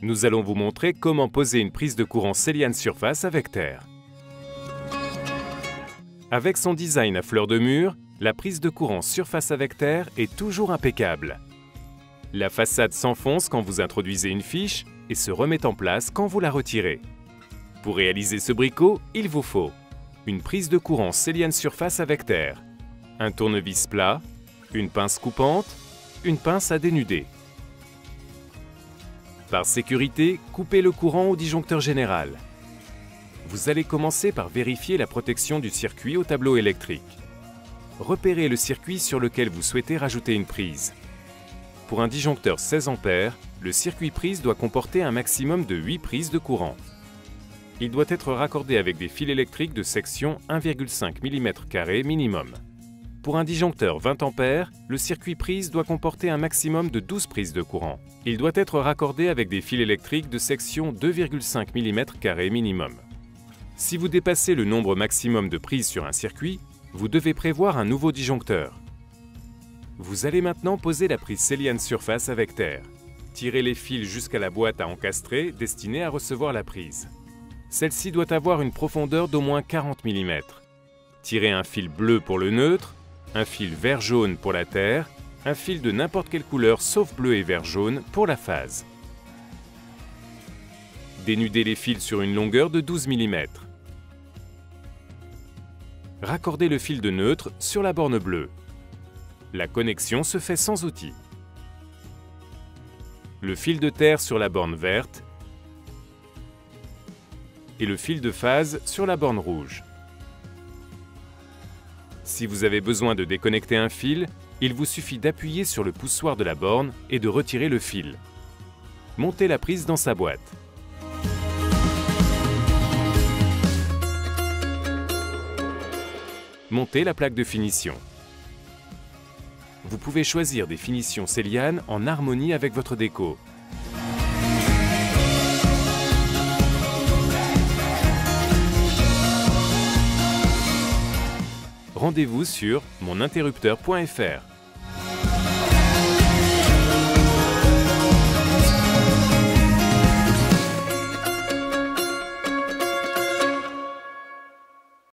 Nous allons vous montrer comment poser une prise de courant Celian surface avec terre. Avec son design à fleur de mur, la prise de courant surface avec terre est toujours impeccable. La façade s'enfonce quand vous introduisez une fiche et se remet en place quand vous la retirez. Pour réaliser ce bricot, il vous faut une prise de courant Celian surface avec terre, un tournevis plat, une pince coupante, une pince à dénuder. Par sécurité, coupez le courant au disjoncteur général. Vous allez commencer par vérifier la protection du circuit au tableau électrique. Repérez le circuit sur lequel vous souhaitez rajouter une prise. Pour un disjoncteur 16 A, le circuit prise doit comporter un maximum de 8 prises de courant. Il doit être raccordé avec des fils électriques de section 1,5 mm² minimum. Pour un disjoncteur 20 A, le circuit prise doit comporter un maximum de 12 prises de courant. Il doit être raccordé avec des fils électriques de section 2,5 mm² minimum. Si vous dépassez le nombre maximum de prises sur un circuit, vous devez prévoir un nouveau disjoncteur. Vous allez maintenant poser la prise Celian surface avec terre. Tirez les fils jusqu'à la boîte à encastrer destinée à recevoir la prise. Celle-ci doit avoir une profondeur d'au moins 40 mm. Tirez un fil bleu pour le neutre, un fil vert-jaune pour la terre, un fil de n'importe quelle couleur sauf bleu et vert-jaune pour la phase. Dénudez les fils sur une longueur de 12 mm. Raccordez le fil de neutre sur la borne bleue. La connexion se fait sans outil. Le fil de terre sur la borne verte et le fil de phase sur la borne rouge. Si vous avez besoin de déconnecter un fil, il vous suffit d'appuyer sur le poussoir de la borne et de retirer le fil. Montez la prise dans sa boîte. Montez la plaque de finition. Vous pouvez choisir des finitions Celian en harmonie avec votre déco. Rendez-vous sur moninterrupteur.fr.